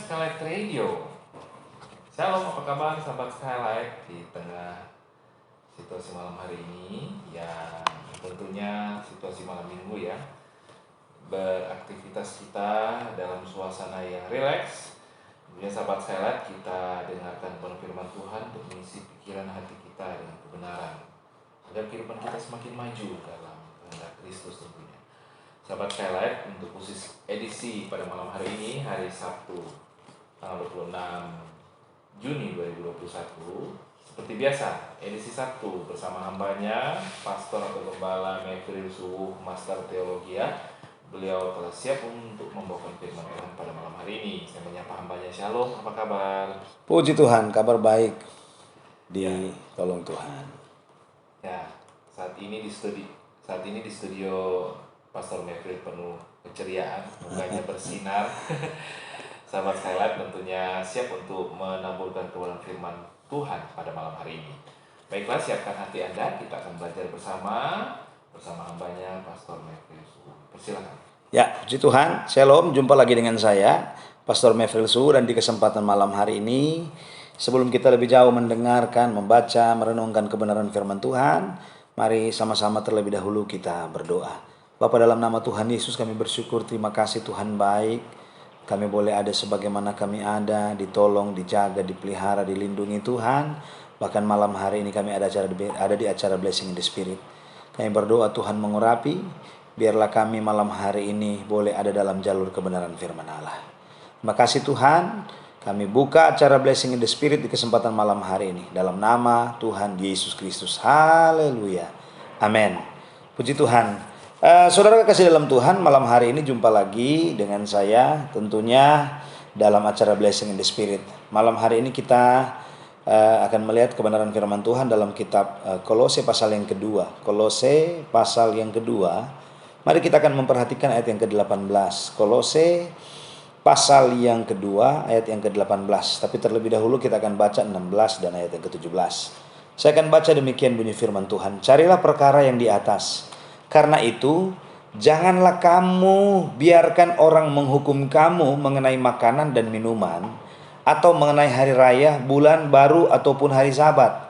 Skylight Radio. Shalom, apa kabar sahabat Skylight di tengah situasi malam hari ini yang tentunya situasi malam minggu ya. Beraktivitas kita dalam suasana yang rileks. Tentunya sahabat Skylight, kita dengarkan firman Tuhan untuk mengisi pikiran hati kita dengan kebenaran agar kehidupan kita semakin maju dalam kehendak Kristus tentunya. Sahabat Skylight, untuk khusus edisi pada malam hari ini, hari Sabtu tanggal 26 Juni 2021, seperti biasa edisi Sabtu bersama hambanya Pastor atau Gembala Mefril Suwuh, Master Teologia. Beliau telah siap untuk membawakan firman Tuhan pada malam hari ini. Saya menyapa hambanya. Shalom, apa kabar? Puji Tuhan, kabar baik, ditolong Tuhan. Ya, saat ini di studio Pastor Mefril penuh keceriaan, mukanya bersinar. Sahabat Skylight tentunya siap untuk menaburkan kebenaran firman Tuhan pada malam hari ini. Baiklah, siapkan hati Anda, kita akan belajar bersama hambanya Pastor Mefril Suwuh. Persilakan. Ya, puji Tuhan. Shalom, jumpa lagi dengan saya, Pastor Mefril Suwuh, dan di kesempatan malam hari ini, sebelum kita lebih jauh mendengarkan, membaca, merenungkan kebenaran firman Tuhan, mari sama-sama terlebih dahulu kita berdoa. Bapa, dalam nama Tuhan Yesus kami bersyukur, terima kasih Tuhan baik. Kami boleh ada sebagaimana kami ada, ditolong, dijaga, dipelihara, dilindungi Tuhan. Bahkan malam hari ini kami ada di acara Blessing in the Spirit. Kami berdoa Tuhan mengurapi, biarlah kami malam hari ini boleh ada dalam jalur kebenaran firman Allah. Terima kasih Tuhan, kami buka acara Blessing in the Spirit di kesempatan malam hari ini. Dalam nama Tuhan Yesus Kristus. Haleluya. Amin. Puji Tuhan. Saudara kekasih dalam Tuhan, malam hari ini jumpa lagi dengan saya tentunya dalam acara Blessing in the Spirit. Malam hari ini kita akan melihat kebenaran firman Tuhan dalam kitab Kolose pasal yang kedua. Kolose pasal yang kedua. Mari kita akan memperhatikan ayat yang ke-18. Kolose pasal yang kedua ayat yang ke-18. Tapi terlebih dahulu kita akan baca 16 dan ayat yang ke-17. Saya akan baca demikian bunyi firman Tuhan. Carilah perkara yang di atas. Karena itu, janganlah kamu biarkan orang menghukum kamu mengenai makanan dan minuman, atau mengenai hari raya, bulan baru, ataupun hari Sabat.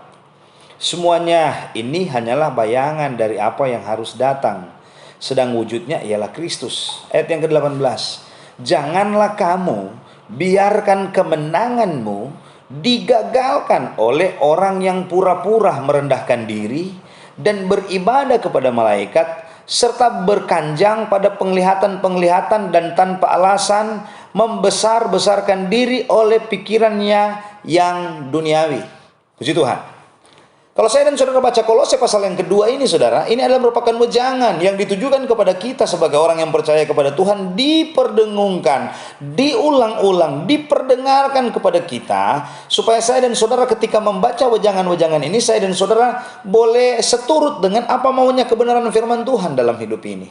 Semuanya ini hanyalah bayangan dari apa yang harus datang, sedang wujudnya ialah Kristus. Ayat yang ke-18, janganlah kamu biarkan kemenanganmu digagalkan oleh orang yang pura-pura merendahkan diri dan beribadah kepada malaikat, serta berkanjang pada penglihatan-penglihatan dan tanpa alasan membesar-besarkan diri oleh pikirannya yang duniawi. Puji Tuhan. Kalau saya dan saudara baca Kolose pasal yang kedua ini, saudara, ini adalah merupakan wejangan yang ditujukan kepada kita sebagai orang yang percaya kepada Tuhan, diperdengungkan, diulang-ulang, diperdengarkan kepada kita, supaya saya dan saudara ketika membaca wejangan-wejangan ini, saya dan saudara boleh seturut dengan apa maunya kebenaran firman Tuhan dalam hidup ini.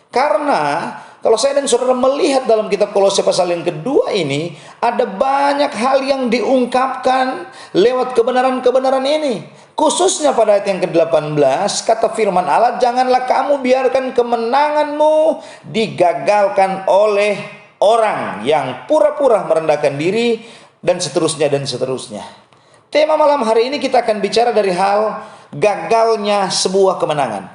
Karena kalau saya dan saudara melihat dalam kitab Kolose pasal yang kedua ini, ada banyak hal yang diungkapkan lewat kebenaran-kebenaran ini. Khususnya pada ayat yang ke-18, kata firman Allah, janganlah kamu biarkan kemenanganmu digagalkan oleh orang yang pura-pura merendahkan diri, dan seterusnya dan seterusnya. Tema malam hari ini kita akan bicara dari hal gagalnya sebuah kemenangan.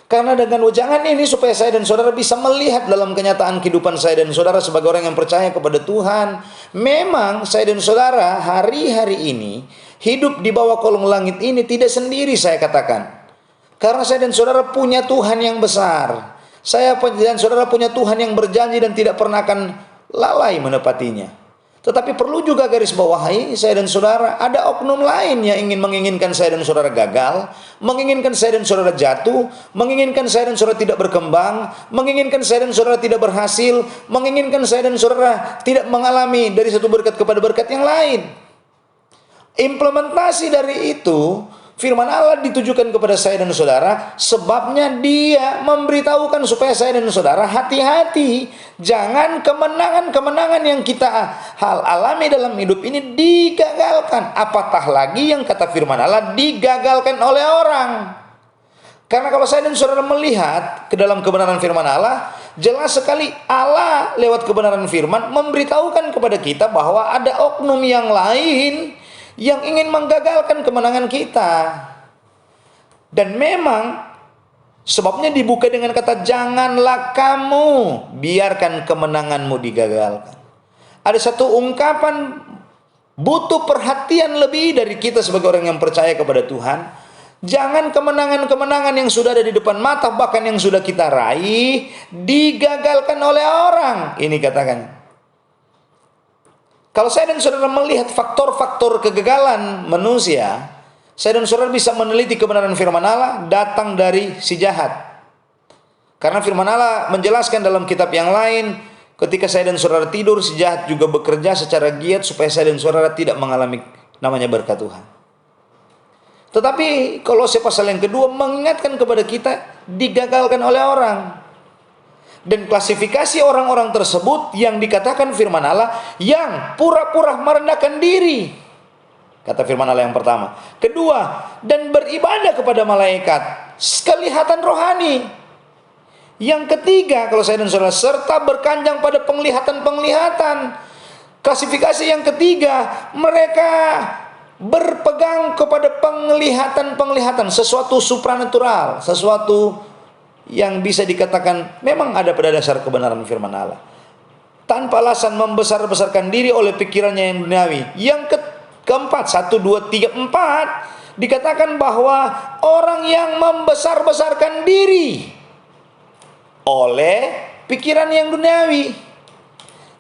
Karena dengan wejangan ini supaya saya dan saudara bisa melihat dalam kenyataan kehidupan saya dan saudara sebagai orang yang percaya kepada Tuhan. Memang saya dan saudara hari-hari ini hidup di bawah kolong langit ini tidak sendiri, saya katakan. Karena saya dan saudara punya Tuhan yang besar. Saya dan saudara punya Tuhan yang berjanji dan tidak pernah akan lalai menepatinya. Tetapi perlu juga garis bawahi saya dan saudara, ada oknum lain yang menginginkan saya dan saudara gagal, menginginkan saya dan saudara jatuh, menginginkan saya dan saudara tidak berkembang, menginginkan saya dan saudara tidak berhasil, menginginkan saya dan saudara tidak mengalami dari satu berkat kepada berkat yang lain. Implementasi dari itu, firman Allah ditujukan kepada saya dan saudara, sebabnya dia memberitahukan supaya saya dan saudara hati-hati. Jangan kemenangan-kemenangan yang kita alami dalam hidup ini digagalkan. Apatah lagi yang kata firman Allah digagalkan oleh orang. Karena kalau saya dan saudara melihat ke dalam kebenaran firman Allah, jelas sekali Allah lewat kebenaran firman memberitahukan kepada kita bahwa ada oknum yang lain yang ingin menggagalkan kemenangan kita. Dan memang sebabnya dibuka dengan kata, janganlah kamu biarkan kemenanganmu digagalkan. Ada satu ungkapan butuh perhatian lebih dari kita sebagai orang yang percaya kepada Tuhan. Jangan kemenangan-kemenangan yang sudah ada di depan mata, bahkan yang sudah kita raih, digagalkan oleh orang. Ini katakan. Kalau saya dan saudara melihat faktor-faktor kegagalan manusia, saya dan saudara bisa meneliti kebenaran firman Allah datang dari si jahat. Karena firman Allah menjelaskan dalam kitab yang lain, ketika saya dan saudara tidur, si jahat juga bekerja secara giat supaya saya dan saudara tidak mengalami namanya berkat Tuhan. Tetapi Kolose pasal yang kedua mengingatkan kepada kita digagalkan oleh orang. Dan klasifikasi orang-orang tersebut yang dikatakan firman Allah yang pura-pura merendahkan diri. Kata firman Allah yang pertama. Kedua, dan beribadah kepada malaikat, kelihatan rohani. Yang ketiga, kalau saya dan saudara, serta berkanjang pada penglihatan-penglihatan. Klasifikasi yang ketiga, mereka berpegang kepada penglihatan-penglihatan, sesuatu supranatural, sesuatu yang bisa dikatakan memang ada pada dasar kebenaran firman Allah. Tanpa alasan membesar-besarkan diri oleh pikirannya yang duniawi. Yang keempat, 1, 2, 3, 4, dikatakan bahwa orang yang membesar-besarkan diri oleh pikiran yang duniawi.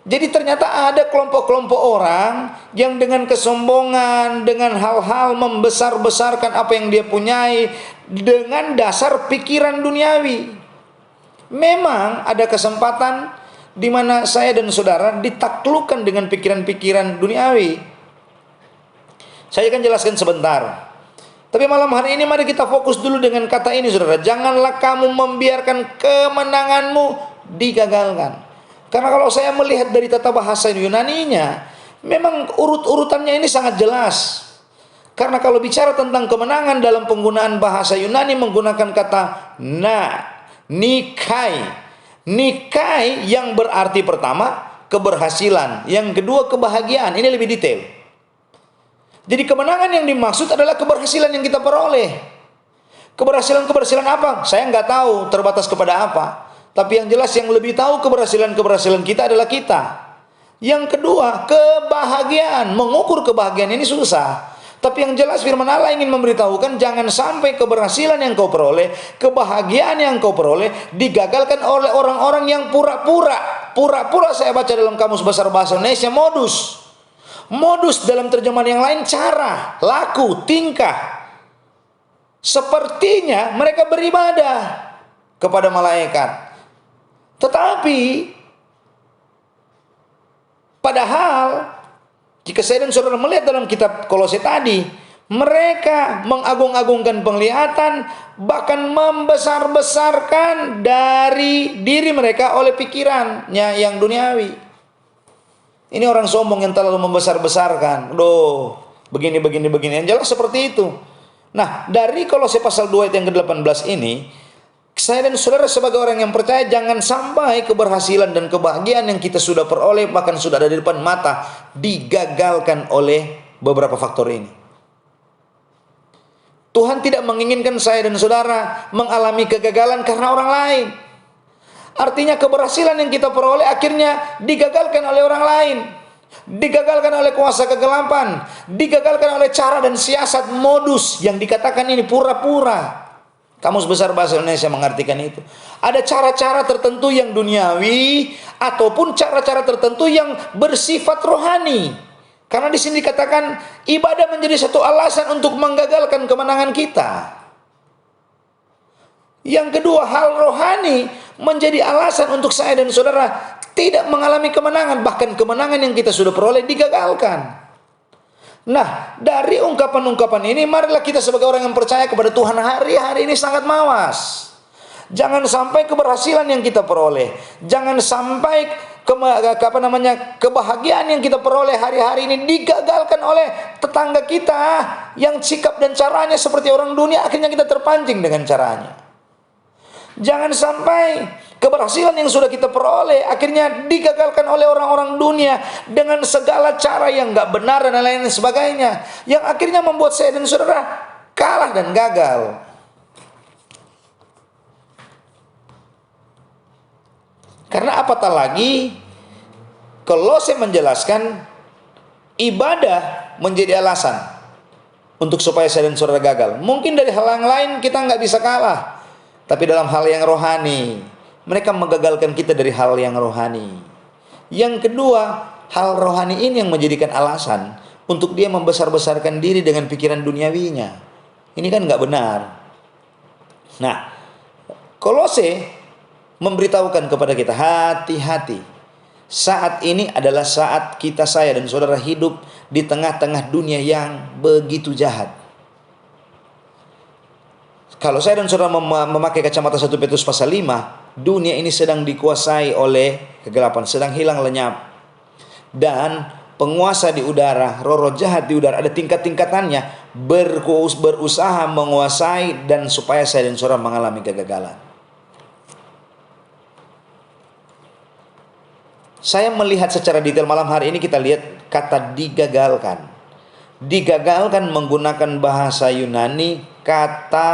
Jadi ternyata ada kelompok-kelompok orang yang dengan kesombongan, dengan hal-hal membesar-besarkan apa yang dia punyai dengan dasar pikiran duniawi. Memang ada kesempatan di mana saya dan saudara ditaklukkan dengan pikiran-pikiran duniawi. Saya akan jelaskan sebentar. Tapi malam hari ini mari kita fokus dulu dengan kata ini, saudara. Janganlah kamu membiarkan kemenanganmu digagalkan. Karena kalau saya melihat dari tata bahasa Yunaninya, memang urut-urutannya ini sangat jelas. Karena kalau bicara tentang kemenangan dalam penggunaan bahasa Yunani menggunakan kata nikai. Nikai yang berarti pertama keberhasilan, yang kedua kebahagiaan. Ini lebih detail. Jadi kemenangan yang dimaksud adalah keberhasilan yang kita peroleh. Keberhasilan apa? Saya nggak tahu, terbatas kepada apa. Tapi yang jelas yang lebih tahu keberhasilan kita adalah kita. Yang kedua, kebahagiaan. Mengukur kebahagiaan ini susah. Tapi yang jelas firman Allah ingin memberitahukan jangan sampai keberhasilan yang kau peroleh, kebahagiaan yang kau peroleh digagalkan oleh orang-orang yang pura-pura. Pura-pura saya baca dalam kamus besar bahasa Indonesia modus. Modus dalam terjemahan yang lain cara, laku, tingkah. Sepertinya mereka beribadah kepada malaikat. Tetapi padahal jika saya dan saudara melihat dalam kitab Kolose tadi, mereka mengagung-agungkan penglihatan, bahkan membesar-besarkan dari diri mereka oleh pikirannya yang duniawi. Ini orang sombong yang terlalu membesar-besarkan. Begini. Yang jelas seperti itu. Nah, dari Kolose pasal 2 ayat yang ke-18 ini, saya dan saudara sebagai orang yang percaya jangan sampai keberhasilan dan kebahagiaan yang kita sudah peroleh bahkan sudah ada di depan mata digagalkan oleh beberapa faktor ini. Tuhan tidak menginginkan saya dan saudara mengalami kegagalan karena orang lain. Artinya keberhasilan yang kita peroleh akhirnya digagalkan oleh orang lain. Digagalkan oleh kuasa kegelapan, digagalkan oleh cara dan siasat modus yang dikatakan ini pura-pura. Kamus besar bahasa Indonesia mengartikan itu. Ada cara-cara tertentu yang duniawi ataupun cara-cara tertentu yang bersifat rohani. Karena di sini dikatakan ibadah menjadi satu alasan untuk menggagalkan kemenangan kita. Yang kedua, hal rohani menjadi alasan untuk saya dan saudara tidak mengalami kemenangan, bahkan kemenangan yang kita sudah peroleh digagalkan. Nah, dari ungkapan-ungkapan ini, marilah kita sebagai orang yang percaya kepada Tuhan hari-hari ini sangat mawas. Jangan sampai keberhasilan yang kita peroleh, jangan sampai kebahagiaan yang kita peroleh hari-hari ini digagalkan oleh tetangga kita yang sikap dan caranya seperti orang dunia, akhirnya kita terpancing dengan caranya. Jangan sampai Keberhasilan yang sudah kita peroleh akhirnya digagalkan oleh orang-orang dunia dengan segala cara yang nggak benar dan lain-lain sebagainya, yang akhirnya membuat saya dan saudara kalah dan gagal. Karena apatah lagi Kolose menjelaskan ibadah menjadi alasan untuk supaya saya dan saudara gagal. Mungkin dari hal yang lain kita nggak bisa kalah, tapi dalam hal yang rohani mereka menggagalkan kita dari hal yang rohani. Yang kedua, hal rohani ini yang menjadikan alasan untuk dia membesar-besarkan diri dengan pikiran duniawinya. Ini kan nggak benar. Nah, Kolose memberitahukan kepada kita, hati-hati. Saat ini adalah saat kita, saya dan saudara hidup di tengah-tengah dunia yang begitu jahat. Kalau saya dan saudara memakai kacamata 1 Petrus pasal 5, dunia ini sedang dikuasai oleh kegelapan, sedang hilang lenyap. Dan penguasa di udara, roh-roh jahat di udara, ada tingkat-tingkatannya, berusaha menguasai dan supaya saya dan saudara mengalami kegagalan. Saya melihat secara detail malam hari ini, kita lihat kata digagalkan. Digagalkan menggunakan bahasa Yunani kata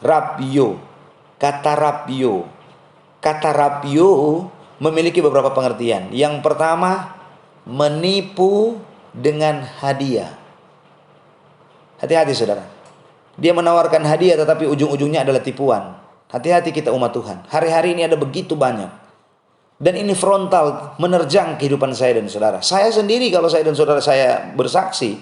rapio. Kata rapio. Kata rapio memiliki beberapa pengertian. Yang pertama, menipu dengan hadiah. Hati-hati saudara. Dia menawarkan hadiah tetapi ujung-ujungnya adalah tipuan. Hati-hati kita umat Tuhan. Hari-hari ini ada begitu banyak. Dan ini frontal menerjang kehidupan saya dan saudara. Saya sendiri, kalau saya dan saudara saya bersaksi,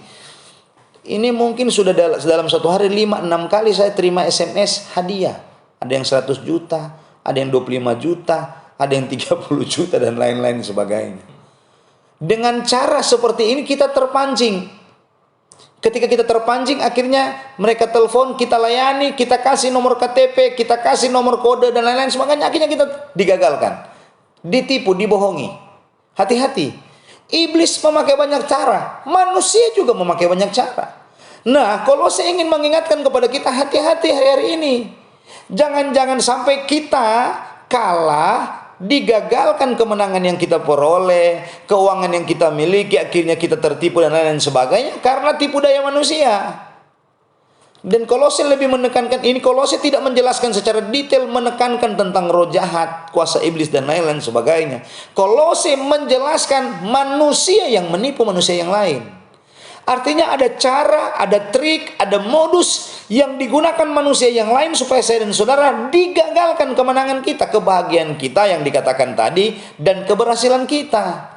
ini mungkin sudah dalam satu hari 5-6 kali saya terima SMS hadiah. Ada yang 100 juta, ada yang 25 juta, ada yang 30 juta dan lain-lain sebagainya. Dengan cara seperti ini kita terpancing. Ketika kita terpancing, akhirnya mereka telepon, kita layani, kita kasih nomor KTP, kita kasih nomor kode dan lain-lain sebagainya. Akhirnya kita digagalkan. Ditipu, dibohongi. Hati-hati. Iblis memakai banyak cara, manusia juga memakai banyak cara. Nah, kalau saya ingin mengingatkan kepada kita, hati-hati hari-hari ini. Jangan-jangan sampai kita kalah, digagalkan kemenangan yang kita peroleh, keuangan yang kita miliki, akhirnya kita tertipu dan lain-lain sebagainya karena tipu daya manusia. Dan Kolose lebih menekankan ini. Kolose tidak menjelaskan secara detail, menekankan tentang roh jahat, kuasa iblis dan lain-lain sebagainya. Kolose menjelaskan manusia yang menipu manusia yang lain. Artinya ada cara, ada trik, ada modus yang digunakan manusia yang lain supaya saya dan saudara digagalkan kemenangan kita, kebahagiaan kita yang dikatakan tadi, dan keberhasilan kita.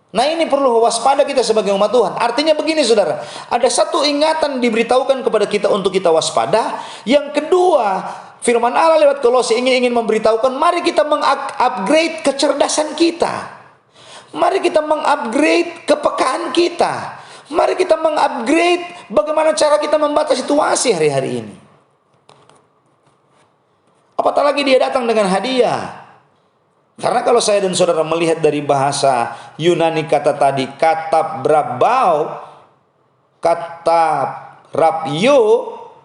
Nah, ini perlu waspada kita sebagai umat Tuhan. Artinya begini saudara, ada satu ingatan diberitahukan kepada kita untuk kita waspada. Yang kedua, firman Allah lewat Kolose ingin memberitahukan, mari kita mengupgrade kecerdasan kita. Mari kita mengupgrade kepekaan kita. Mari kita mengupgrade bagaimana cara kita membaca situasi hari-hari ini. Apatah lagi dia datang dengan hadiah. Karena kalau saya dan saudara melihat dari bahasa Yunani kata tadi, kata brabau, kata rapio,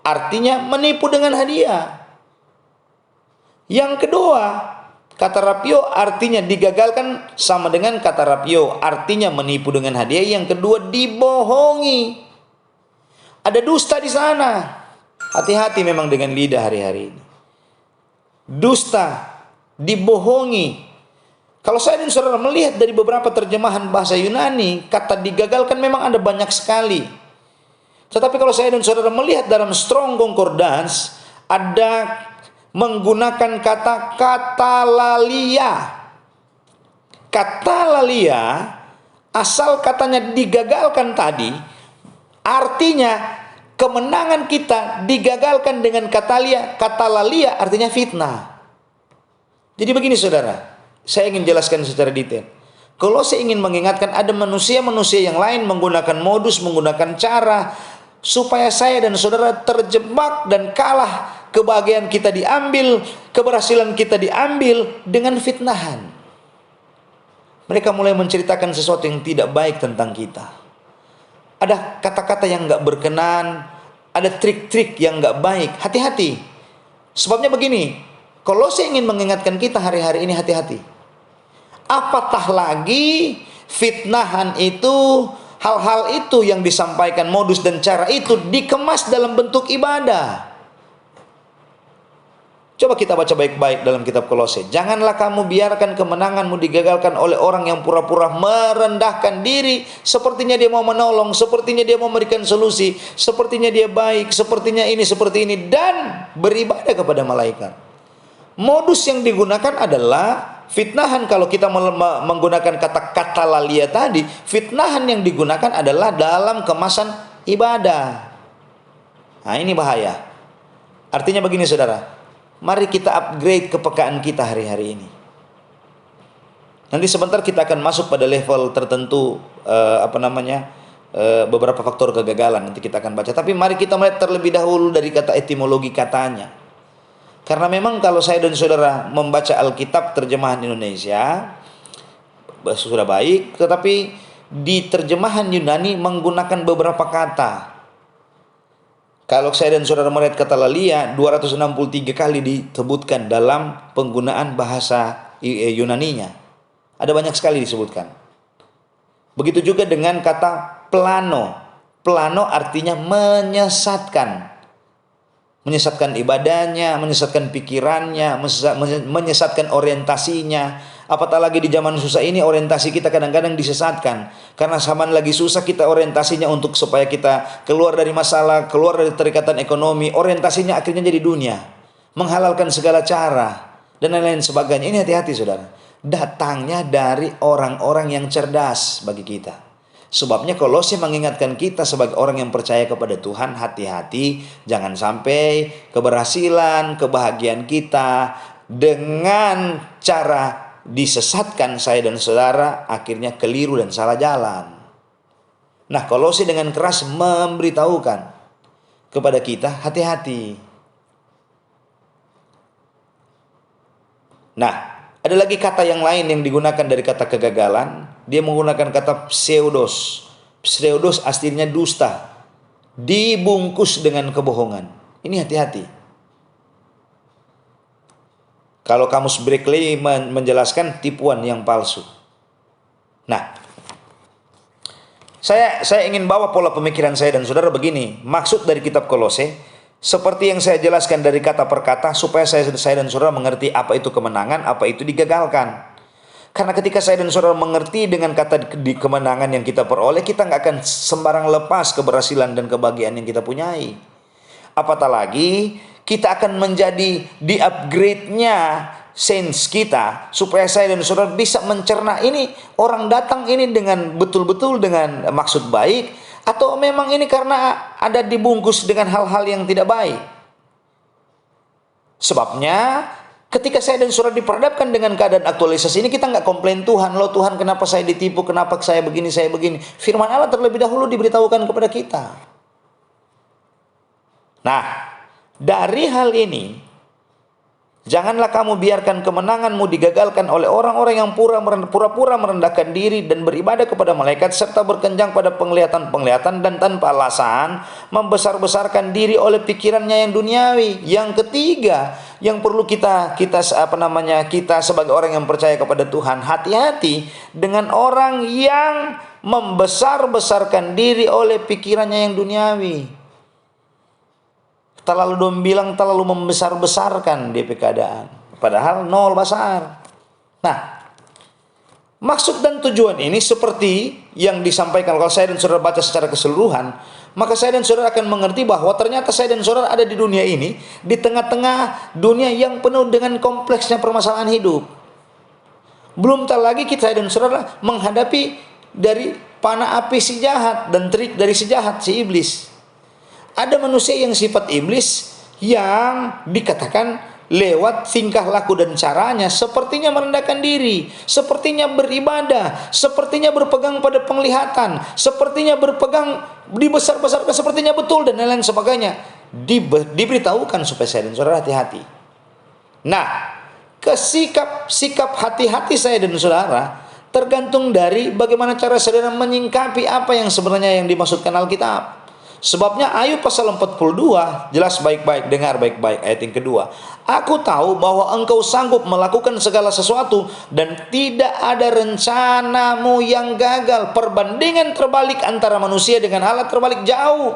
artinya menipu dengan hadiah. Yang kedua, kata rapio artinya digagalkan sama dengan kata rapio, artinya menipu dengan hadiah. Yang kedua, dibohongi. Ada dusta di sana. Hati-hati memang dengan lidah hari-hari ini. Dusta, dibohongi. Kalau saya dan saudara melihat dari beberapa terjemahan bahasa Yunani, kata digagalkan memang ada banyak sekali. Tetapi kalau saya dan saudara melihat dalam Strong Concordance, ada menggunakan kata katalalia. Katalalia, asal katanya digagalkan tadi, artinya kemenangan kita digagalkan dengan katalalia artinya fitnah. Jadi begini saudara, saya ingin jelaskan secara detail. Kalau saya ingin mengingatkan, ada manusia-manusia yang lain menggunakan modus, menggunakan cara supaya saya dan saudara terjebak dan kalah. Kebahagiaan kita diambil, keberhasilan kita diambil dengan fitnahan. Mereka mulai menceritakan sesuatu yang tidak baik tentang kita. Ada kata-kata yang nggak berkenan, ada trik-trik yang nggak baik. Hati-hati. Sebabnya begini. Kolose ingin mengingatkan kita hari-hari ini hati-hati. Apatah lagi fitnahan itu, hal-hal itu yang disampaikan, modus dan cara itu dikemas dalam bentuk ibadah. Coba kita baca baik-baik dalam kitab Kolose. Janganlah kamu biarkan kemenanganmu digagalkan oleh orang yang pura-pura merendahkan diri. Sepertinya dia mau menolong, sepertinya dia mau memberikan solusi, sepertinya dia baik, sepertinya ini, seperti ini. Dan beribadah kepada malaikat. Modus yang digunakan adalah fitnahan. Kalau kita menggunakan kata-kata lalia tadi, fitnahan yang digunakan adalah dalam kemasan ibadah. Nah, ini bahaya. Artinya begini saudara, mari kita upgrade kepekaan kita hari-hari ini. Nanti sebentar kita akan masuk pada level tertentu, beberapa faktor kegagalan. Nanti kita akan baca. Tapi mari kita melihat terlebih dahulu dari kata etimologi katanya. Karena memang kalau saya dan saudara membaca Alkitab terjemahan Indonesia sudah baik, tetapi di terjemahan Yunani menggunakan beberapa kata. Kalau saya dan saudara melihat kata lalia 263 kali disebutkan dalam penggunaan bahasa Yunaninya. Ada banyak sekali disebutkan. Begitu juga dengan kata plano. Plano artinya menyesatkan. Menyesatkan ibadahnya, menyesatkan pikirannya, menyesatkan orientasinya. Apatah lagi di zaman susah ini orientasi kita kadang-kadang disesatkan. Karena zaman lagi susah kita orientasinya untuk supaya kita keluar dari masalah, keluar dari terikatan ekonomi. Orientasinya akhirnya jadi dunia. Menghalalkan segala cara dan lain-lain sebagainya. Ini hati-hati saudara. Datangnya dari orang-orang yang cerdas bagi kita. Sebabnya Kolose mengingatkan kita sebagai orang yang percaya kepada Tuhan, hati-hati jangan sampai keberhasilan, kebahagiaan kita dengan cara disesatkan saya dan saudara akhirnya keliru dan salah jalan. Nah, Kolose dengan keras memberitahukan kepada kita hati-hati. Nah, ada lagi kata yang lain yang digunakan dari kata kegagalan. Dia menggunakan kata pseudos. Pseudos aslinya dusta. Dibungkus dengan kebohongan. Ini hati-hati. Kalau kamus Berkeley menjelaskan tipuan yang palsu. Nah, saya ingin bawa pola pemikiran saya dan saudara begini. Maksud dari kitab Kolose, seperti yang saya jelaskan dari kata per kata, supaya saya dan saudara mengerti apa itu kemenangan, apa itu digagalkan. Karena ketika saya dan saudara mengerti dengan kata di kemenangan yang kita peroleh, kita nggak akan sembarang lepas keberhasilan dan kebahagiaan yang kita punyai. Apatah lagi, kita akan menjadi di upgrade-nya sense kita, supaya saya dan saudara bisa mencerna ini orang datang ini dengan betul-betul dengan maksud baik, atau memang ini karena ada dibungkus dengan hal-hal yang tidak baik. Sebabnya ketika saya dan saudara diperhadapkan dengan keadaan aktualisasi ini, kita nggak komplain Tuhan, loh Tuhan kenapa saya ditipu, kenapa saya begini. Firman Allah terlebih dahulu diberitahukan kepada kita. Nah, dari hal ini, janganlah kamu biarkan kemenanganmu digagalkan oleh orang-orang yang pura-pura merendahkan diri dan beribadah kepada malaikat, serta berkenjang pada penglihatan-penglihatan dan tanpa alasan membesar-besarkan diri oleh pikirannya yang duniawi. Yang ketiga, yang perlu kita sebagai orang yang percaya kepada Tuhan, hati-hati dengan orang yang membesar-besarkan diri oleh pikirannya yang duniawi. Terlalu membesar-besarkan DP keadaan, padahal nol besar. Nah, maksud dan tujuan ini seperti yang disampaikan kalau saya dan saudara baca secara keseluruhan, maka saya dan saudara akan mengerti bahwa ternyata saya dan saudara ada di dunia ini, di tengah-tengah dunia yang penuh dengan kompleksnya permasalahan hidup. Belum tak lagi kita dan saudara menghadapi dari panah api si jahat dan trik dari si jahat, si iblis. Ada manusia yang sifat iblis yang dikatakan lewat tingkah laku dan caranya sepertinya merendahkan diri, sepertinya beribadah, sepertinya berpegang pada penglihatan, sepertinya berpegang dibesar-besarkan, sepertinya betul dan lain-lain sebagainya. Diberitahukan supaya saya dan saudara hati-hati. Nah, sikap hati-hati saya dan saudara tergantung dari bagaimana cara saudara menyingkapi apa yang sebenarnya yang dimaksudkan Alkitab. Sebabnya Ayub pasal 42 jelas baik-baik, dengar baik-baik ayat yang kedua. Aku tahu bahwa engkau sanggup melakukan segala sesuatu dan tidak ada rencanamu yang gagal. Perbandingan terbalik antara manusia dengan Allah terbalik jauh.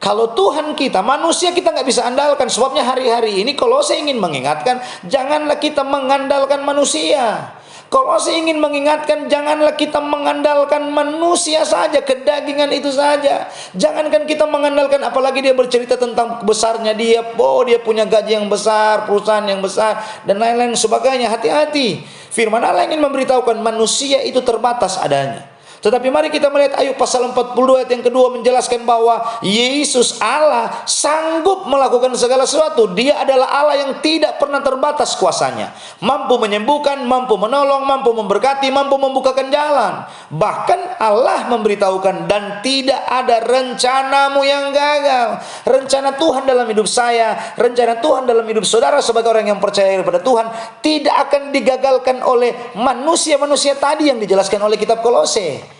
Kalau Tuhan kita, manusia kita nggak bisa andalkan. Sebabnya hari-hari ini kalau saya ingin mengingatkan, janganlah kita mengandalkan manusia. Kalau saya ingin mengingatkan, janganlah kita mengandalkan manusia saja, kedagingan itu saja. Jangankan kita mengandalkan, apalagi dia bercerita tentang besarnya dia, oh dia punya gaji yang besar, perusahaan yang besar, dan lain-lain sebagainya. Hati-hati. Firman Allah ingin memberitahukan manusia itu terbatas adanya. Tetapi mari kita melihat Ayub pasal 42 ayat yang kedua menjelaskan bahwa Yesus Allah sanggup melakukan segala sesuatu. Dia adalah Allah yang tidak pernah terbatas kuasanya. Mampu menyembuhkan, mampu menolong, mampu memberkati, mampu membukakan jalan. Bahkan Allah memberitahukan, dan tidak ada rencanamu yang gagal. Rencana Tuhan dalam hidup saya, rencana Tuhan dalam hidup saudara sebagai orang yang percaya kepada Tuhan tidak akan digagalkan oleh manusia-manusia tadi yang dijelaskan oleh kitab Kolose.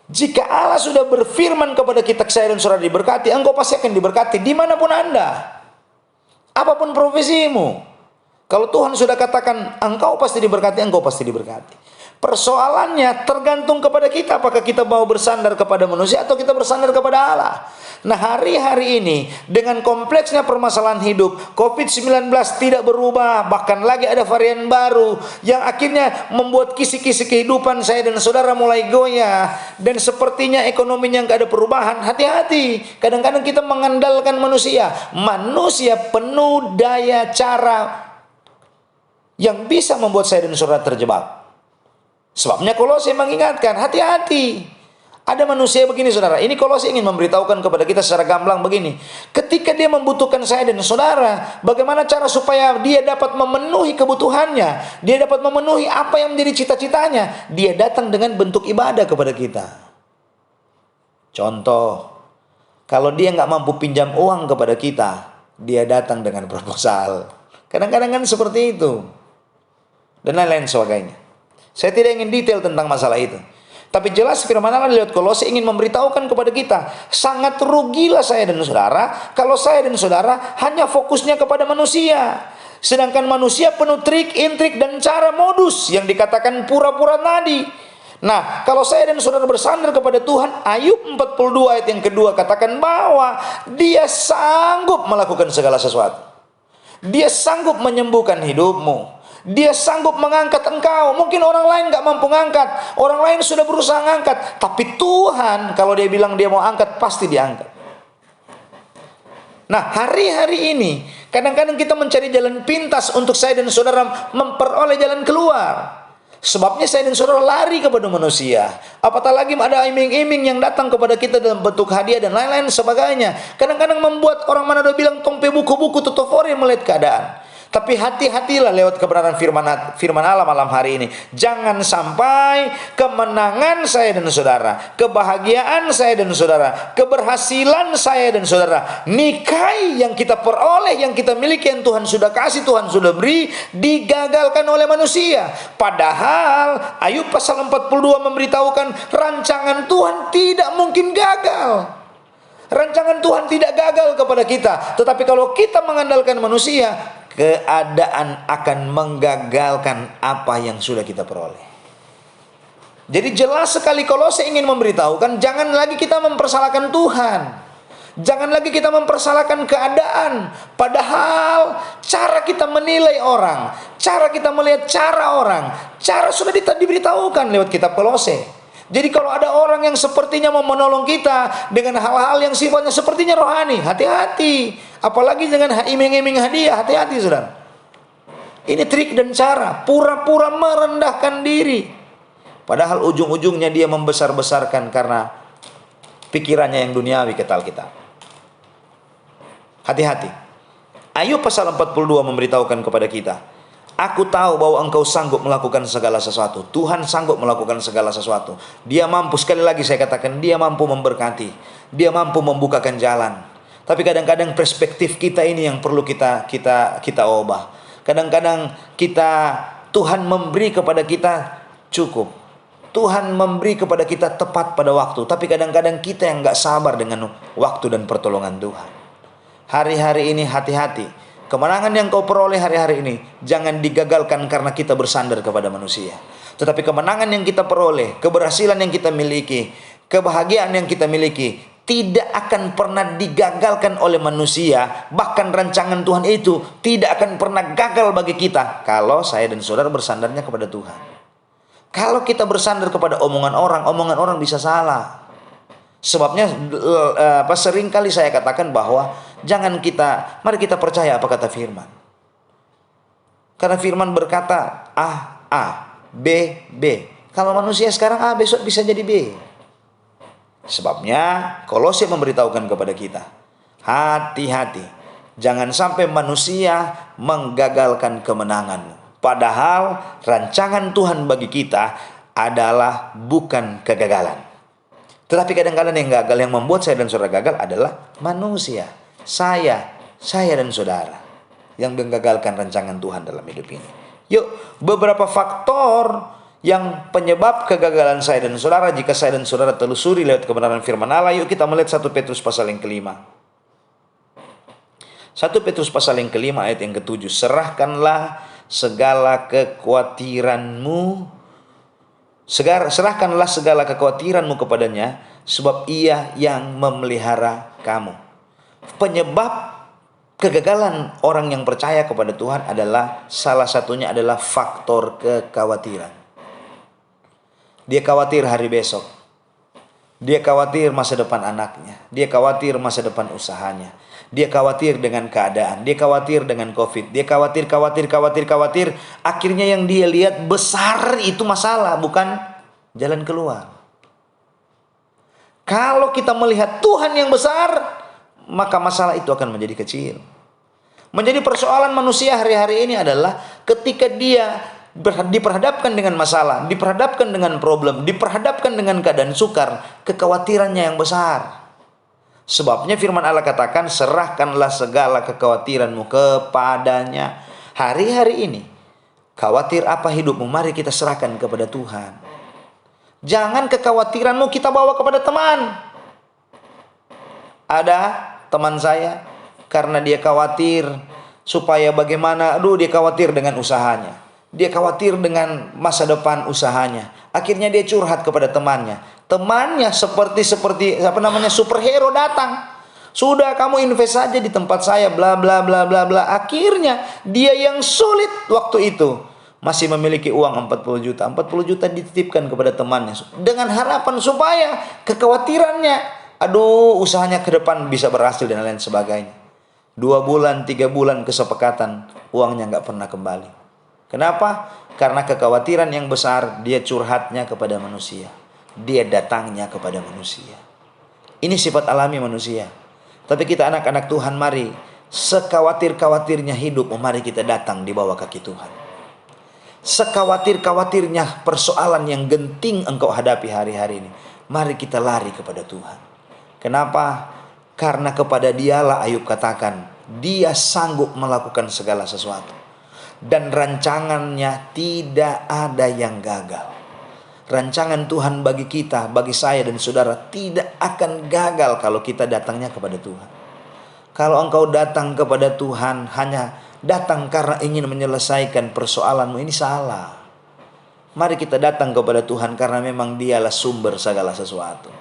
Jika Allah sudah berfirman kepada kita, saya dan saudara diberkati, engkau pasti akan diberkati dimanapun Anda, apapun profesimu. Kalau Tuhan sudah katakan engkau pasti diberkati, engkau pasti diberkati. Persoalannya tergantung kepada kita, apakah kita mau bersandar kepada manusia atau kita bersandar kepada Allah. Nah, hari-hari ini dengan kompleksnya permasalahan hidup, COVID-19 tidak berubah, bahkan lagi ada varian baru yang akhirnya membuat kisi-kisi kehidupan saya dan saudara mulai goyah, dan sepertinya ekonominya nggak ada perubahan. Hati-hati, kadang-kadang kita mengandalkan manusia. Manusia penuh daya cara yang bisa membuat saya dan saudara terjebak. Sebabnya Kolose mengingatkan, hati-hati. Ada manusia begini saudara, ini Kolose ingin memberitahukan kepada kita secara gamblang begini. Ketika dia membutuhkan saya dan saudara, bagaimana cara supaya dia dapat memenuhi kebutuhannya, dia dapat memenuhi apa yang menjadi cita-citanya? Dia datang dengan bentuk ibadah kepada kita. Contoh, kalau dia nggak mampu pinjam uang kepada kita, dia datang dengan proposal. Kadang-kadang kan seperti itu. Dan lain-lain sebagainya. Saya tidak ingin detail tentang masalah itu. Tapi jelas firman Allah lewat Kolose ingin memberitahukan kepada kita, sangat rugilah saya dan saudara kalau saya dan saudara hanya fokusnya kepada manusia. Sedangkan manusia penuh trik, intrik, dan cara modus yang dikatakan pura-pura tadi. Nah, kalau saya dan saudara bersandar kepada Tuhan, Ayub 42 ayat yang kedua katakan bahwa dia sanggup melakukan segala sesuatu. Dia sanggup menyembuhkan hidupmu. Dia sanggup mengangkat engkau. Mungkin orang lain gak mampu ngangkat, orang lain sudah berusaha ngangkat, tapi Tuhan kalau dia bilang dia mau angkat, pasti diangkat. Nah, hari-hari ini kadang-kadang kita mencari jalan pintas untuk saya dan saudara memperoleh jalan keluar. Sebabnya saya dan saudara lari kepada manusia. Apatah lagi ada iming-iming yang datang kepada kita dalam bentuk hadiah dan lain-lain sebagainya. Kadang-kadang membuat orang Manado bilang tompe buku-buku tutofori melihat keadaan. Tapi hati-hatilah lewat kebenaran firman Allah malam hari ini. Jangan sampai kemenangan saya dan saudara, kebahagiaan saya dan saudara, keberhasilan saya dan saudara, nikahi yang kita peroleh, yang kita miliki, yang Tuhan sudah kasih, Tuhan sudah beri, digagalkan oleh manusia. Padahal Ayub pasal 42 memberitahukan rancangan Tuhan tidak mungkin gagal. Rancangan Tuhan tidak gagal kepada kita. Tetapi kalau kita mengandalkan manusia, keadaan akan menggagalkan apa yang sudah kita peroleh. Jadi jelas sekali Kolose ingin memberitahukan, jangan lagi kita mempersalahkan Tuhan. Jangan lagi kita mempersalahkan keadaan. Padahal cara kita menilai orang, cara kita melihat cara orang, cara sudah diberitahukan lewat kitab Kolose. Jadi kalau ada orang yang sepertinya mau menolong kita dengan hal-hal yang sifatnya sepertinya rohani, hati-hati. Apalagi dengan iming-iming hadiah, hati-hati saudara. Ini trik dan cara, pura-pura merendahkan diri. Padahal ujung-ujungnya dia membesar-besarkan karena pikirannya yang duniawi kata Alkitab. Hati-hati. Ayub pasal 42 memberitahukan kepada kita, aku tahu bahwa engkau sanggup melakukan segala sesuatu. Tuhan sanggup melakukan segala sesuatu. Dia mampu, sekali lagi saya katakan, dia mampu memberkati. Dia mampu membukakan jalan. Tapi kadang-kadang perspektif kita ini yang perlu kita ubah. Kadang-kadang Tuhan memberi kepada kita cukup. Tuhan memberi kepada kita tepat pada waktu. Tapi kadang-kadang kita yang nggak sabar dengan waktu dan pertolongan Tuhan. Hari-hari ini hati-hati. Kemenangan yang kau peroleh hari-hari ini jangan digagalkan karena kita bersandar kepada manusia. Tetapi kemenangan yang kita peroleh, keberhasilan yang kita miliki, kebahagiaan yang kita miliki tidak akan pernah digagalkan oleh manusia. Bahkan rancangan Tuhan itu tidak akan pernah gagal bagi kita kalau saya dan saudara bersandarnya kepada Tuhan. Kalau kita bersandar kepada omongan orang bisa salah. Sebabnya sering kali saya katakan bahwa mari kita percaya apa kata firman. Karena firman berkata A, B, B. Kalau manusia sekarang A, besok bisa jadi B. Sebabnya Kolose memberitahukan kepada kita, hati-hati, jangan sampai manusia menggagalkan kemenanganmu. Padahal rancangan Tuhan bagi kita adalah bukan kegagalan. Tetapi kadang-kadang yang gagal, yang membuat saya dan saudara gagal adalah manusia. Saya dan saudara yang menggagalkan rancangan Tuhan dalam hidup ini. Yuk, beberapa faktor yang penyebab kegagalan saya dan saudara, jika saya dan saudara telusuri lewat kebenaran firman Allah. Yuk kita melihat 1 Petrus pasal yang kelima. 1 Petrus pasal yang kelima ayat yang ke-7. Serahkanlah segala kekhawatiranmu kepadanya, sebab ia yang memelihara kamu. Penyebab kegagalan orang yang percaya kepada Tuhan adalah, salah satunya adalah faktor kekhawatiran. Dia khawatir hari besok. Dia khawatir masa depan anaknya. Dia khawatir masa depan usahanya. Dia khawatir dengan keadaan. Dia khawatir dengan COVID. Dia khawatir. Akhirnya yang dia lihat besar itu masalah, bukan jalan keluar. Kalau kita melihat Tuhan yang besar, maka masalah itu akan menjadi kecil. Menjadi persoalan manusia hari-hari ini adalah ketika dia diperhadapkan dengan masalah, diperhadapkan dengan problem, diperhadapkan dengan keadaan sukar, kekhawatirannya yang besar. Sebabnya firman Allah katakan, serahkanlah segala kekhawatiranmu kepadanya. Hari-hari ini, khawatir apa hidupmu? Mari kita serahkan kepada Tuhan. Jangan kekhawatiranmu kita bawa kepada teman. Ada teman saya, karena dia khawatir supaya bagaimana, dia khawatir dengan usahanya. Dia khawatir dengan masa depan usahanya. Akhirnya dia curhat kepada temannya. Temannya seperti superhero datang. Sudah, kamu invest saja di tempat saya, bla bla bla bla bla. Akhirnya dia yang sulit waktu itu masih memiliki uang 40 juta. 40 juta dititipkan kepada temannya dengan harapan supaya kekhawatirannya, usahanya ke depan bisa berhasil dan lain sebagainya. 2 bulan, 3 bulan kesepakatan, uangnya nggak pernah kembali. Kenapa? Karena kekhawatiran yang besar, dia curhatnya kepada manusia. Dia datangnya kepada manusia. Ini sifat alami manusia. Tapi kita anak-anak Tuhan, mari sekhawatir-khawatirnya hidup, mari kita datang di bawah kaki Tuhan. Sekhawatir-khawatirnya persoalan yang genting engkau hadapi hari-hari ini, mari kita lari kepada Tuhan. Kenapa? Karena kepada Dialah Ayub katakan, Dia sanggup melakukan segala sesuatu. Dan rancangannya tidak ada yang gagal. Rancangan Tuhan bagi kita, bagi saya dan saudara tidak akan gagal kalau kita datangnya kepada Tuhan. Kalau engkau datang kepada Tuhan hanya datang karena ingin menyelesaikan persoalanmu, ini salah. Mari kita datang kepada Tuhan karena memang Dialah sumber segala sesuatu.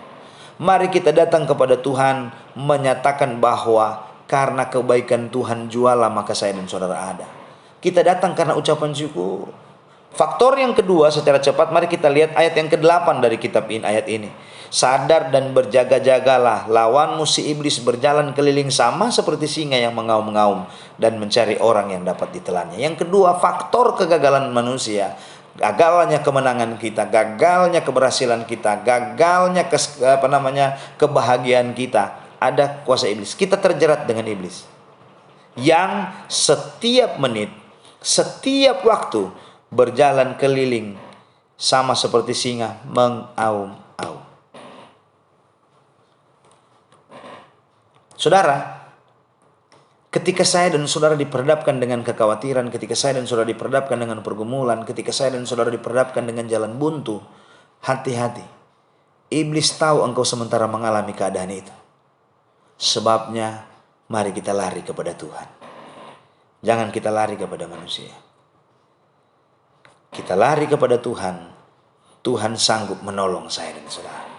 Mari kita datang kepada Tuhan menyatakan bahwa karena kebaikan Tuhan jualah maka saya dan saudara ada. Kita datang karena ucapan syukur. Faktor yang kedua, secara cepat mari kita lihat ayat yang ke-8 dari kitab ini, ayat ini. Sadar dan berjaga-jagalah, lawanmu si iblis berjalan keliling sama seperti singa yang mengaum-ngaum dan mencari orang yang dapat ditelannya. Yang kedua, faktor kegagalan manusia, gagalnya kemenangan kita, gagalnya keberhasilan kita, gagalnya kebahagiaan kita, ada kuasa iblis. Kita terjerat dengan iblis yang setiap menit, setiap waktu berjalan keliling sama seperti singa mengaum-aum. Saudara, ketika saya dan saudara diperhadapkan dengan kekhawatiran, ketika saya dan saudara diperhadapkan dengan pergumulan, ketika saya dan saudara diperhadapkan dengan jalan buntu, hati-hati. Iblis tahu engkau sementara mengalami keadaan itu. Sebabnya, mari kita lari kepada Tuhan. Jangan kita lari kepada manusia. Kita lari kepada Tuhan. Tuhan sanggup menolong saya dan saudara.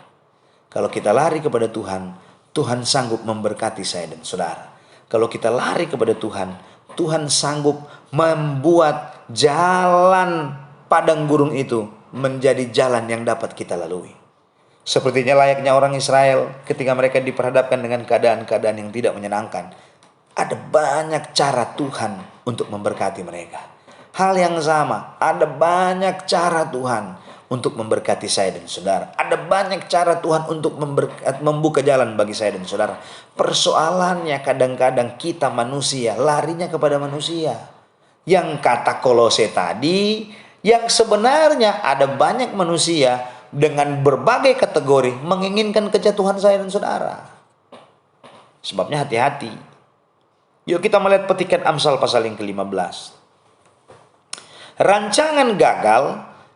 Kalau kita lari kepada Tuhan, Tuhan sanggup memberkati saya dan saudara. Kalau kita lari kepada Tuhan, Tuhan sanggup membuat jalan padang gurun itu menjadi jalan yang dapat kita lalui. Sepertinya layaknya orang Israel ketika mereka diperhadapkan dengan keadaan-keadaan yang tidak menyenangkan. Ada banyak cara Tuhan untuk memberkati mereka. Hal yang sama, ada banyak cara Tuhan untuk memberkati saya dan saudara. Ada banyak cara Tuhan untuk membuka jalan bagi saya dan saudara. Persoalannya kadang-kadang kita manusia larinya kepada manusia. Yang kata Kolose tadi, yang sebenarnya ada banyak manusia dengan berbagai kategori menginginkan kejatuhan saya dan saudara. Sebabnya hati-hati. Yuk kita melihat petikan Amsal pasal yang ke-15. Rancangan gagal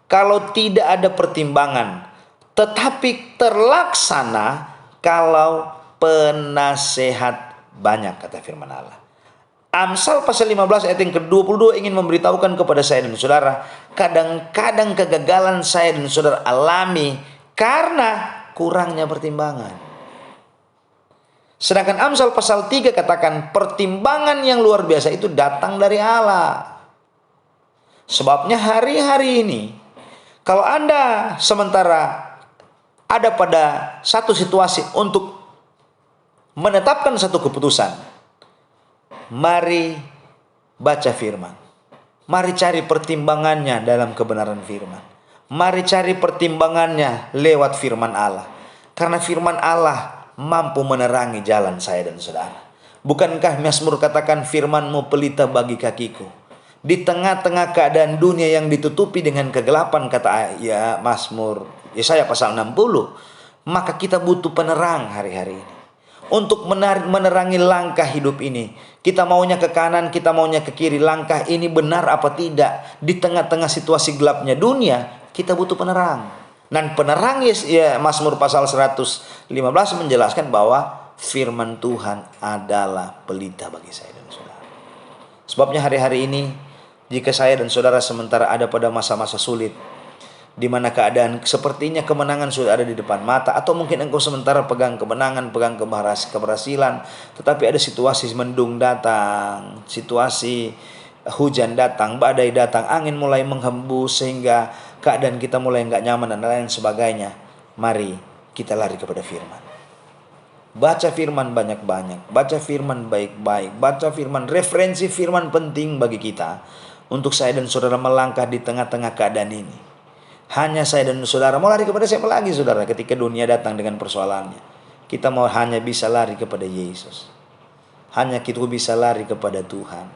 kalau tidak ada pertimbangan, tetapi terlaksana kalau penasehat banyak, kata firman Allah. Amsal pasal 15 ayat yang ke-22 ingin memberitahukan kepada saya dan saudara, kadang-kadang kegagalan saya dan saudara alami karena kurangnya pertimbangan. Sedangkan Amsal pasal 3 katakan pertimbangan yang luar biasa itu datang dari Allah. Sebabnya hari-hari ini, kalau Anda sementara ada pada satu situasi untuk menetapkan satu keputusan, mari baca firman. Mari cari pertimbangannya dalam kebenaran firman. Mari cari pertimbangannya lewat firman Allah. Karena firman Allah mampu menerangi jalan saya dan saudara. Bukankah Mazmur katakan firman-Mu pelita bagi kakiku? Di tengah-tengah keadaan dunia yang ditutupi dengan kegelapan, kata ya Mazmur Yesaya pasal 60, maka kita butuh penerang hari-hari ini. Untuk menerangi langkah hidup ini. Kita maunya ke kanan, kita maunya ke kiri. Langkah ini benar apa tidak? Di tengah-tengah situasi gelapnya dunia, kita butuh penerang. Dan penerang ya Mazmur pasal 115 menjelaskan bahwa firman Tuhan adalah pelita bagi saya dan saudara. Sebabnya hari-hari ini, jika saya dan saudara sementara ada pada masa-masa sulit, di mana keadaan sepertinya kemenangan sudah ada di depan mata, atau mungkin engkau sementara pegang kemenangan, pegang keberhasilan, tetapi ada situasi mendung datang, situasi hujan datang, badai datang, angin mulai menghembus sehingga keadaan kita mulai nggak nyaman dan lain sebagainya. Mari kita lari kepada firman. Baca firman banyak-banyak, baca firman baik-baik, baca firman, referensi firman penting bagi kita untuk saya dan saudara melangkah di tengah-tengah keadaan ini. Hanya saya dan saudara mau lari kepada siapa lagi, saudara, ketika dunia datang dengan persoalannya? Kita mau hanya bisa lari kepada Yesus. Hanya kita bisa lari kepada Tuhan.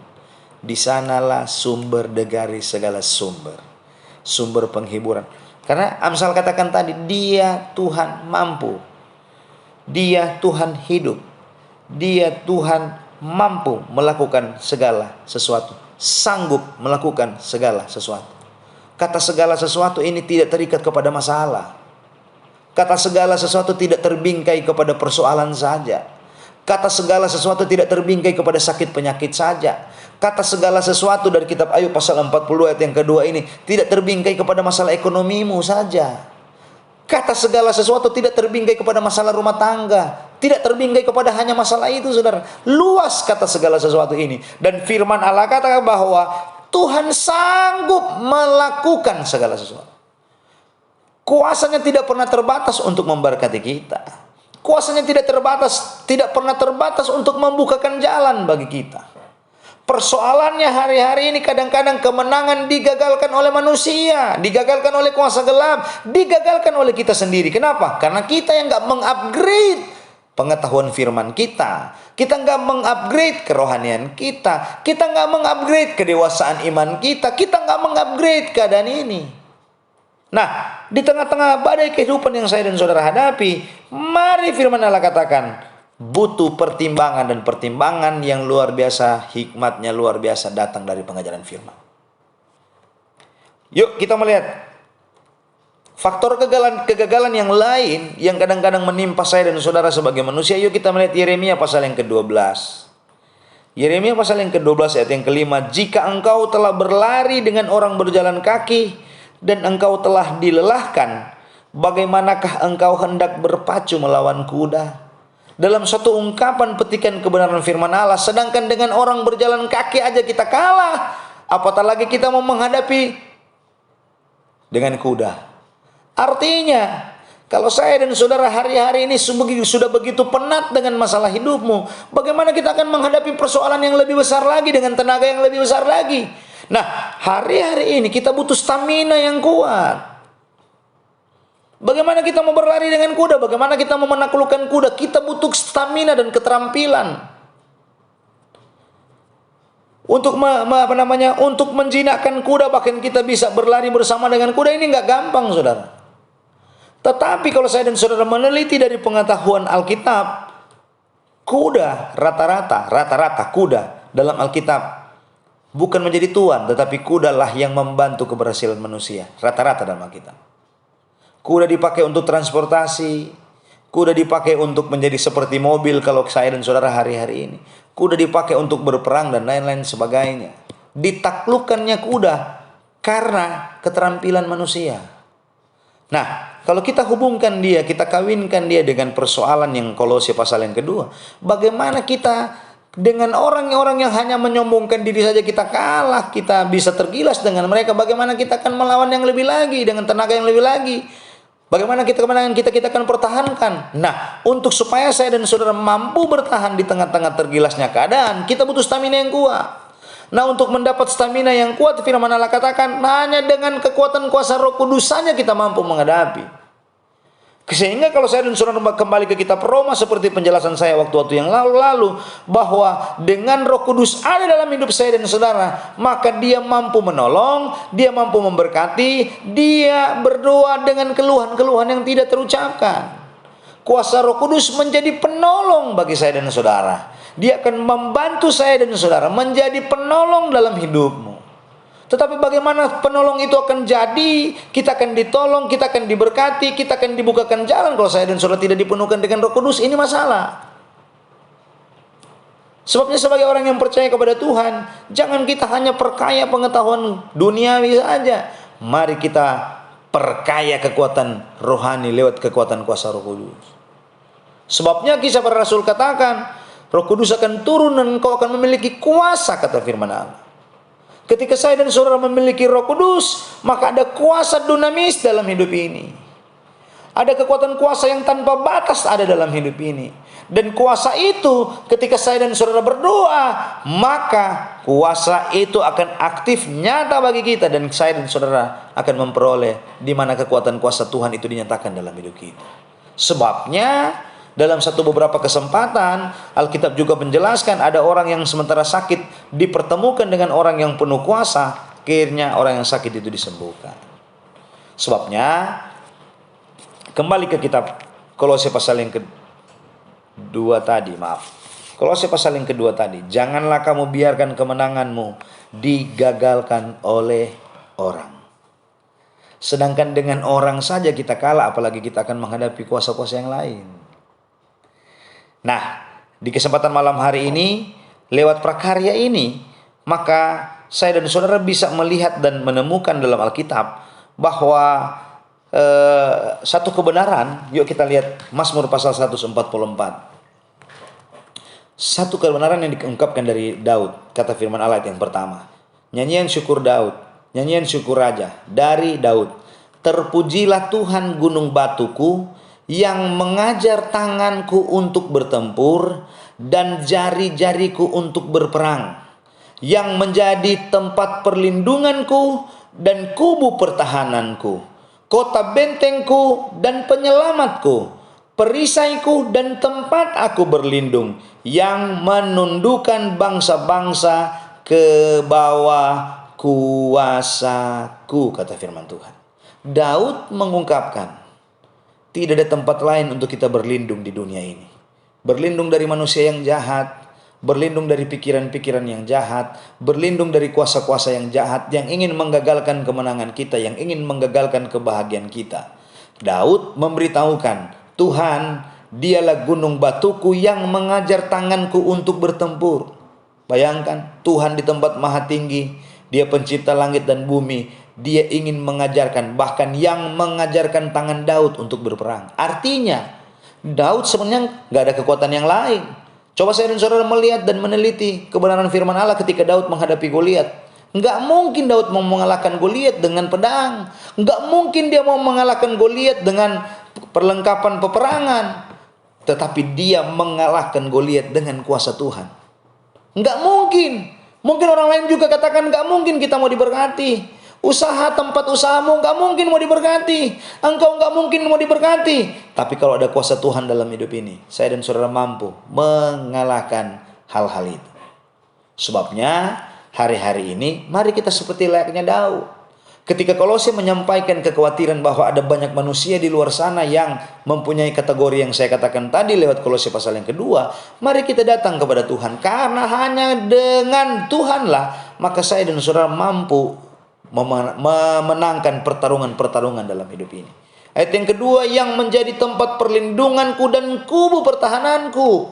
Di sanalah sumber dari segala sumber. Sumber penghiburan. Karena Amsal katakan tadi, Dia Tuhan mampu. Dia Tuhan hidup. Dia Tuhan mampu melakukan segala sesuatu. Sanggup melakukan segala sesuatu. Kata segala sesuatu ini tidak terikat kepada masalah. Kata segala sesuatu tidak terbingkai kepada persoalan saja. Kata segala sesuatu tidak terbingkai kepada sakit penyakit saja. Kata segala sesuatu dari kitab Ayub pasal 40 ayat yang kedua ini tidak terbingkai kepada masalah ekonomimu saja. Kata segala sesuatu tidak terbingkai kepada masalah rumah tangga. Tidak terbingkai kepada hanya masalah itu, saudara. Luas kata segala sesuatu ini. Dan firman Allah katakan bahwa Tuhan sanggup melakukan segala sesuatu. Kuasanya tidak pernah terbatas untuk memberkati kita. Kuasanya tidak pernah terbatas untuk membukakan jalan bagi kita. Persoalannya hari-hari ini kadang-kadang kemenangan digagalkan oleh manusia, digagalkan oleh kuasa gelap, digagalkan oleh kita sendiri. Kenapa? Karena kita yang nggak mengupgrade pengetahuan firman kita. Kita nggak mengupgrade kerohanian kita. Kita nggak mengupgrade kedewasaan iman kita. Kita nggak mengupgrade keadaan ini. Nah, di tengah-tengah badai kehidupan yang saya dan saudara hadapi, mari firman Allah katakan, butuh pertimbangan, dan pertimbangan yang luar biasa, hikmatnya luar biasa datang dari pengajaran firman. Yuk kita melihat Faktor kegagalan yang lain yang kadang-kadang menimpa saya dan saudara sebagai manusia, yuk kita melihat Yeremia pasal yang ke-12. Yeremia pasal yang ke-12 ayat yang kelima, jika engkau telah berlari dengan orang berjalan kaki dan engkau telah dilelahkan, bagaimanakah engkau hendak berpacu melawan kuda? Dalam suatu ungkapan petikan kebenaran firman Allah, sedangkan dengan orang berjalan kaki aja kita kalah, apatah lagi kita mau menghadapi dengan kuda. Artinya, kalau saya dan saudara hari-hari ini sudah begitu penat dengan masalah hidupmu, bagaimana kita akan menghadapi persoalan yang lebih besar lagi dengan tenaga yang lebih besar lagi? Nah, hari-hari ini kita butuh stamina yang kuat. Bagaimana kita mau berlari dengan kuda? Bagaimana kita mau menaklukkan kuda? Kita butuh stamina dan keterampilan. Untuk untuk menjinakkan kuda, bahkan kita bisa berlari bersama dengan kuda, ini nggak gampang, saudara. Tetapi kalau saya dan saudara meneliti dari pengetahuan Alkitab, kuda rata-rata kuda dalam Alkitab bukan menjadi tuan, tetapi kudalah yang membantu keberhasilan manusia. Rata-rata dalam Alkitab. Kuda dipakai untuk transportasi, kuda dipakai untuk menjadi seperti mobil kalau saya dan saudara hari-hari ini. Kuda dipakai untuk berperang dan lain-lain sebagainya. Ditaklukkannya kuda karena keterampilan manusia. Nah, kalau kita hubungkan dia, kita kawinkan dia dengan persoalan yang Kolose pasal yang kedua, bagaimana kita dengan orang-orang yang hanya menyombongkan diri saja kita kalah, kita bisa tergilas dengan mereka, bagaimana kita akan melawan yang lebih lagi dengan tenaga yang lebih lagi? Bagaimana kemenangan kita akan pertahankan? Nah, untuk supaya saya dan saudara mampu bertahan di tengah-tengah tergilasnya keadaan, kita butuh stamina yang kuat. Nah, untuk mendapat stamina yang kuat, firman Allah katakan, hanya dengan kekuatan kuasa Roh Kudus saja kita mampu menghadapi. Sehingga kalau saya dan saudara kembali ke kitab Roma, seperti penjelasan saya waktu-waktu yang lalu, bahwa dengan Roh Kudus ada dalam hidup saya dan saudara, maka dia mampu menolong, dia mampu memberkati, dia berdoa dengan keluhan-keluhan yang tidak terucapkan. Kuasa Roh Kudus menjadi penolong bagi saya dan saudara. Dia akan membantu saya dan saudara menjadi penolong dalam hidupmu. Tetapi bagaimana penolong itu akan jadi? Kita akan ditolong, kita akan diberkati, kita akan dibukakan jalan kalau saya dan saudara tidak dipenuhkan dengan Roh Kudus. Ini masalah. Sebabnya sebagai orang yang percaya kepada Tuhan, jangan kita hanya perkaya pengetahuan duniawi saja. Mari kita perkaya kekuatan rohani lewat kekuatan kuasa Roh Kudus. Sebabnya Kisah Para Rasul katakan, Roh Kudus akan turun dan engkau akan memiliki kuasa, kata firman Allah. Ketika saya dan saudara memiliki Roh Kudus, maka ada kuasa dunamis dalam hidup ini. Ada kekuatan kuasa yang tanpa batas ada dalam hidup ini. Dan kuasa itu ketika saya dan saudara berdoa, maka kuasa itu akan aktif nyata bagi kita, dan saya dan saudara akan memperoleh di mana kekuatan kuasa Tuhan itu dinyatakan dalam hidup kita. Sebabnya dalam beberapa kesempatan Alkitab juga menjelaskan ada orang yang sementara sakit dipertemukan dengan orang yang penuh kuasa, akhirnya orang yang sakit itu disembuhkan. Sebabnya kembali ke kitab Kolose pasal yang kedua tadi, Kolose pasal yang kedua tadi, janganlah kamu biarkan kemenanganmu digagalkan oleh orang. Sedangkan dengan orang saja kita kalah, apalagi kita akan menghadapi kuasa-kuasa yang lain. Nah, di kesempatan malam hari ini, lewat prakarya ini, maka saya dan saudara bisa melihat dan menemukan dalam Alkitab bahwa satu kebenaran. Yuk kita lihat Mazmur pasal 144. Satu kebenaran yang diungkapkan dari Daud, kata firman Allah yang pertama. Nyanyian syukur Daud, nyanyian syukur Raja dari Daud. Terpujilah Tuhan gunung batuku, yang mengajar tanganku untuk bertempur dan jari-jariku untuk berperang, yang menjadi tempat perlindunganku dan kubu pertahananku, kota bentengku dan penyelamatku, perisaiku dan tempat aku berlindung, yang menundukkan bangsa-bangsa ke bawah kuasaku, kata firman Tuhan. Daud mengungkapkan, tidak ada tempat lain untuk kita berlindung di dunia ini. Berlindung dari manusia yang jahat, berlindung dari pikiran-pikiran yang jahat, berlindung dari kuasa-kuasa yang jahat yang ingin menggagalkan kemenangan kita, yang ingin menggagalkan kebahagiaan kita. Daud memberitahukan, Tuhan, dialah gunung batuku yang mengajar tanganku untuk bertempur. Bayangkan, Tuhan di tempat maha tinggi, Dia pencipta langit dan bumi, Dia ingin mengajarkan, bahkan yang mengajarkan tangan Daud untuk berperang. Artinya, Daud sebenarnya nggak ada kekuatan yang lain. Coba saya dan saudara melihat dan meneliti kebenaran firman Allah ketika Daud menghadapi Goliat. Nggak mungkin Daud mau mengalahkan Goliat dengan pedang. Nggak mungkin dia mau mengalahkan Goliat dengan perlengkapan peperangan. Tetapi dia mengalahkan Goliat dengan kuasa Tuhan. Nggak mungkin. Mungkin orang lain juga katakan nggak mungkin kita mau diberkati. Usaha tempat usahamu nggak mungkin mau diberkati. Engkau nggak mungkin mau diberkati. Tapi kalau ada kuasa Tuhan dalam hidup ini, saya dan saudara mampu mengalahkan hal-hal itu. Sebabnya hari-hari ini mari kita seperti layaknya Daud. Ketika Kolose menyampaikan kekhawatiran bahwa ada banyak manusia di luar sana yang mempunyai kategori yang saya katakan tadi lewat Kolose pasal yang kedua, mari kita datang kepada Tuhan. Karena hanya dengan Tuhanlah maka saya dan saudara mampu memenangkan pertarungan-pertarungan dalam hidup ini. Ayat yang kedua, yang menjadi tempat perlindunganku dan kubu pertahananku.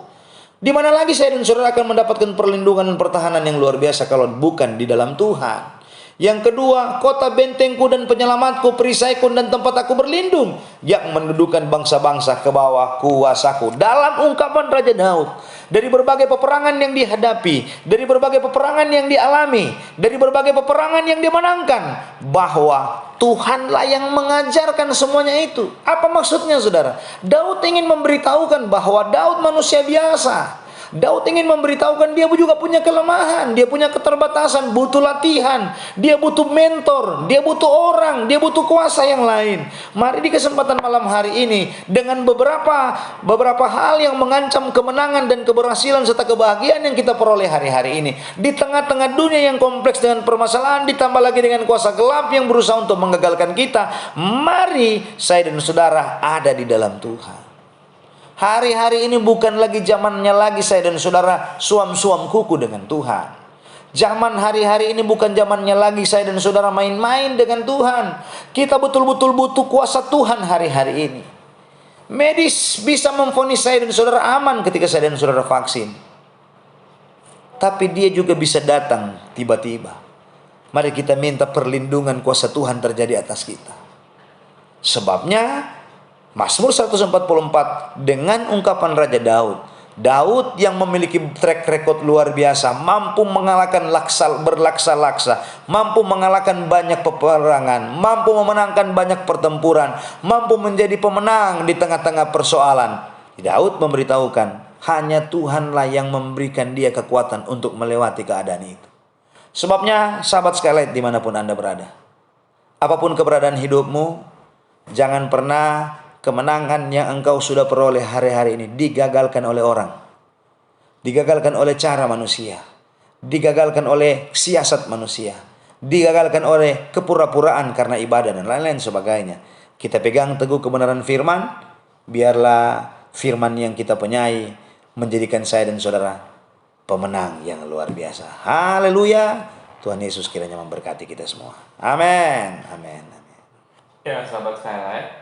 Di mana lagi saya dan saudara akan mendapatkan perlindungan dan pertahanan yang luar biasa kalau bukan di dalam Tuhan. Yang kedua, kota bentengku dan penyelamatku, perisaiku dan tempat aku berlindung, yang mendudukan bangsa-bangsa ke bawah kuasaku. Dalam ungkapan Raja Daud, dari berbagai peperangan yang dihadapi, dari berbagai peperangan yang dialami, dari berbagai peperangan yang dimenangkan, bahwa Tuhanlah yang mengajarkan semuanya itu. Apa maksudnya saudara? Daud ingin memberitahukan bahwa Daud manusia biasa. Daud ingin memberitahukan dia juga punya kelemahan, dia punya keterbatasan, butuh latihan, dia butuh mentor, dia butuh orang, dia butuh kuasa yang lain. Mari di kesempatan malam hari ini dengan beberapa hal yang mengancam kemenangan dan keberhasilan serta kebahagiaan yang kita peroleh hari-hari ini, di tengah-tengah dunia yang kompleks dengan permasalahan ditambah lagi dengan kuasa gelap yang berusaha untuk menggagalkan kita, mari saya dan saudara ada di dalam Tuhan. Hari-hari ini bukan lagi zamannya lagi saya dan saudara suam-suam kuku dengan Tuhan. Zaman hari-hari ini bukan zamannya lagi saya dan saudara main-main dengan Tuhan. Kita betul-betul butuh kuasa Tuhan hari-hari ini. Medis bisa memvonis saya dan saudara aman ketika saya dan saudara vaksin. Tapi dia juga bisa datang tiba-tiba. Mari kita minta perlindungan kuasa Tuhan terjadi atas kita. Sebabnya Mazmur 144 dengan ungkapan Raja Daud. Daud yang memiliki track record luar biasa, mampu mengalahkan berlaksa-laksa, mampu mengalahkan banyak peperangan, mampu memenangkan banyak pertempuran, mampu menjadi pemenang di tengah-tengah persoalan. Daud memberitahukan, hanya Tuhanlah yang memberikan dia kekuatan untuk melewati keadaan itu. Sebabnya, sahabat sekalian dimanapun Anda berada, apapun keberadaan hidupmu, jangan pernah kemenangan yang engkau sudah peroleh hari-hari ini digagalkan oleh orang, digagalkan oleh cara manusia, digagalkan oleh siasat manusia, digagalkan oleh kepura-puraan karena ibadah dan lain-lain sebagainya. Kita pegang teguh kebenaran firman, biarlah firman yang kita punyai menjadikan saya dan saudara pemenang yang luar biasa. Haleluya. Tuhan Yesus kiranya memberkati kita semua. Amin. Amin. Ya, sahabat Skylight,